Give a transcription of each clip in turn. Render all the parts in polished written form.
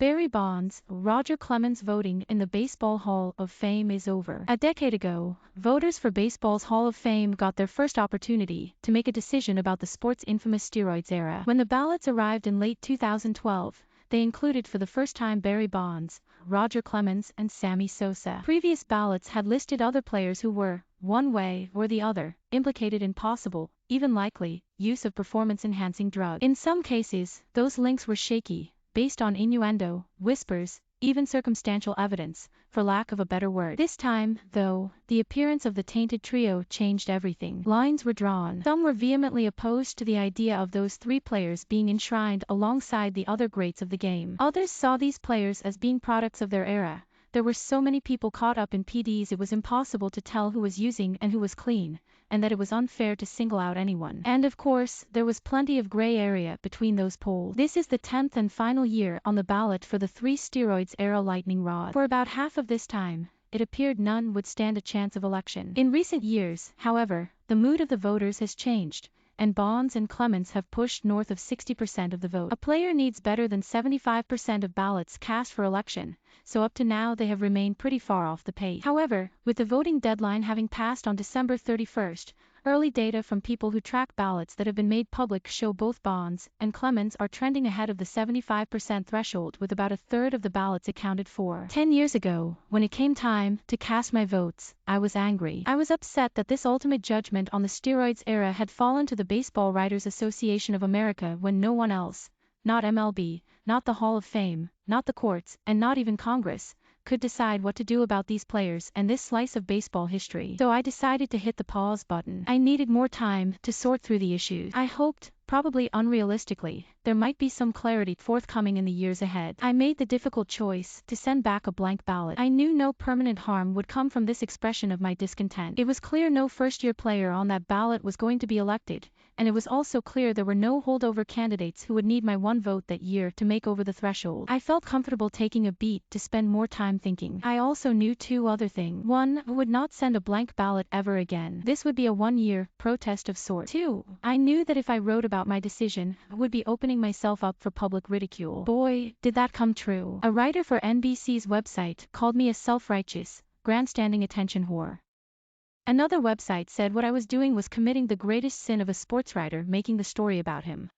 Barry Bonds, Roger Clemens voting in the Baseball Hall of Fame is over. A decade ago, voters for baseball's Hall of Fame got their first opportunity to make a decision about the sport's infamous steroids era. When the ballots arrived in late 2012, they included for the first time Barry Bonds, Roger Clemens, and Sammy Sosa. Previous ballots had listed other players who were, one way or the other, implicated in possible, even likely, use of performance-enhancing drugs. In some cases, those links were shaky, based on innuendo, whispers, even circumstantial evidence, for lack of a better word. This time, though, the appearance of the tainted trio changed everything. Lines were drawn. Some were vehemently opposed to the idea of those three players being enshrined alongside the other greats of the game. Others saw these players as being products of their era. There were so many people caught up in PDs it was impossible to tell who was using and who was clean, and that it was unfair to single out anyone. And of course, there was plenty of gray area between those polls. This is the 10th and final year on the ballot for the three steroids era lightning rod. For about half of this time, it appeared none would stand a chance of election. In recent years, however, the mood of the voters has changed, and Bonds and Clemens have pushed north of 60% of the vote. A player needs better than 75% of ballots cast for election, so up to now they have remained pretty far off the pace. However, with the voting deadline having passed on December 31st, early data from people who track ballots that have been made public show both Bonds and Clemens are trending ahead of the 75% threshold, with about a third of the ballots accounted for. 10 years ago, when it came time to cast my votes, I was angry. I was upset that this ultimate judgment on the steroids era had fallen to the Baseball Writers Association of America when no one else, not MLB, not the Hall of Fame, not the courts, and not even Congress, could decide what to do about these players and this slice of baseball history. So I decided to hit the pause button. I needed more time to sort through the issues. I hoped, probably unrealistically, there might be some clarity forthcoming in the years ahead. I made the difficult choice to send back a blank ballot. I knew no permanent harm would come from this expression of my discontent. It was clear no first-year player on that ballot was going to be elected, and it was also clear there were no holdover candidates who would need my one vote that year to make over the threshold. I felt comfortable taking a beat to spend more time thinking. I also knew two other things. One, I would not send a blank ballot ever again. This would be a one-year protest of sorts. Two, I knew that if I wrote about my decision, I would be opening myself up for public ridicule. Boy, did that come true. A writer for NBC's website called me a self-righteous, grandstanding attention whore. Another website said what I was doing was committing the greatest sin of a sports writer, making the story about him.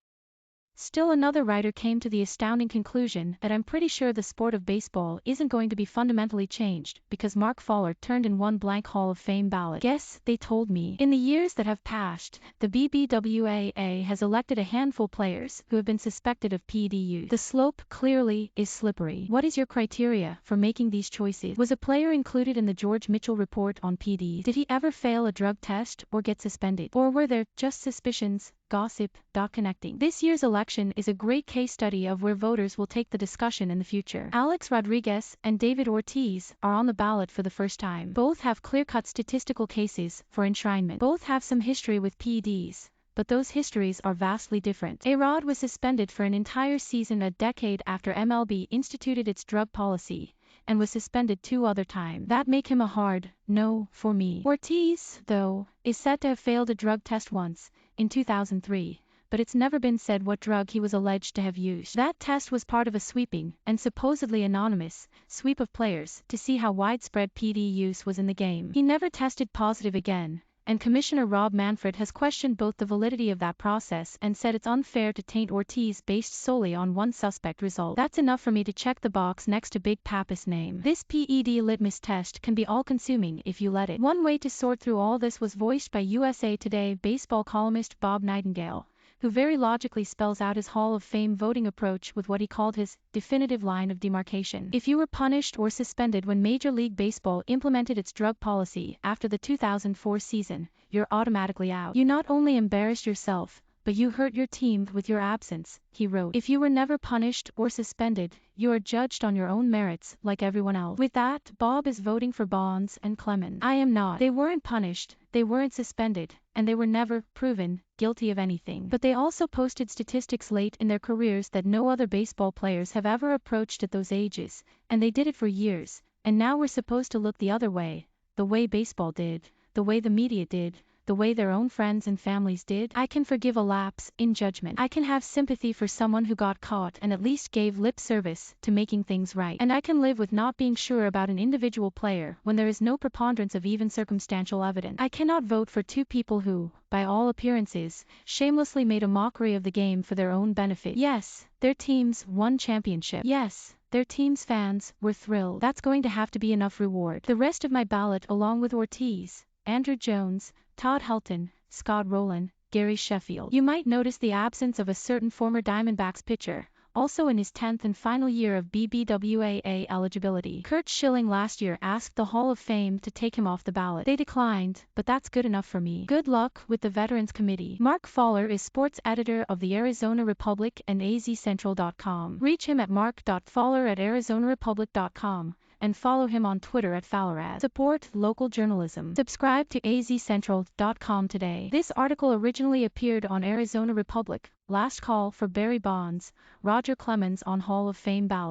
Still another writer came to the astounding conclusion that I'm pretty sure the sport of baseball isn't going to be fundamentally changed because Mark Fowler turned in one blank Hall of Fame ballot. Guess, they told me. In the years that have passed, the BBWAA has elected a handful players who have been suspected of PED use. The slope, clearly, is slippery. What is your criteria for making these choices? Was a player included in the George Mitchell report on PEDs? Did he ever fail a drug test or get suspended? Or were there just suspicions, gossip, connecting? This year's election is a great case study of where voters will take the discussion in the future. Alex Rodriguez and David Ortiz are on the ballot for the first time. Both have clear-cut statistical cases for enshrinement. Both have some history with PEDs, but those histories are vastly different. A-Rod was suspended for an entire season a decade after MLB instituted its drug policy, and was suspended 2 other times. That make him a hard no for me. Ortiz, though, is said to have failed a drug test once, in 2003, but it's never been said what drug he was alleged to have used. That test was part of a sweeping, and supposedly anonymous, sweep of players to see how widespread PED use was in the game. He never tested positive again, and Commissioner Rob Manfred has questioned both the validity of that process and said it's unfair to taint Ortiz based solely on one suspect result. That's enough for me to check the box next to Big Papa's name. This PED litmus test can be all-consuming if you let it. One way to sort through all this was voiced by USA Today baseball columnist Bob Nightingale, who very logically spells out his Hall of Fame voting approach with what he called his definitive line of demarcation. If you were punished or suspended when Major League Baseball implemented its drug policy after the 2004 season, you're automatically out. You not only embarrassed yourself, but you hurt your team with your absence, he wrote. If you were never punished or suspended, you are judged on your own merits, like everyone else. With that, Bob is voting for Bonds and Clemens. I am not. They weren't punished, they weren't suspended, and they were never proven guilty of anything. But they also posted statistics late in their careers that no other baseball players have ever approached at those ages, and they did it for years, and now we're supposed to look the other way, the way baseball did, the way the media did, the way their own friends and families did, I can forgive a lapse in judgment. I can have sympathy for someone who got caught and at least gave lip service to making things right. And I can live with not being sure about an individual player when there is no preponderance of even circumstantial evidence. I cannot vote for two people who, by all appearances, shamelessly made a mockery of the game for their own benefit. Yes, their teams won championship. Yes, their team's fans were thrilled. That's going to have to be enough reward. The rest of my ballot, along with Ortiz, Andrew Jones, Todd Helton, Scott Rowland, Gary Sheffield. You might notice the absence of a certain former Diamondbacks pitcher, also in his 10th and final year of BBWAA eligibility. Curt Schilling last year asked the Hall of Fame to take him off the ballot. They declined, but that's good enough for me. Good luck with the Veterans Committee. Mark Fowler is sports editor of the Arizona Republic and azcentral.com. Reach him at mark.fowler@arizonarepublic.com and follow him on Twitter at FowlerAd. Support local journalism. Subscribe to azcentral.com today. This article originally appeared on Arizona Republic. Last call for Barry Bonds, Roger Clemens on Hall of Fame ballot.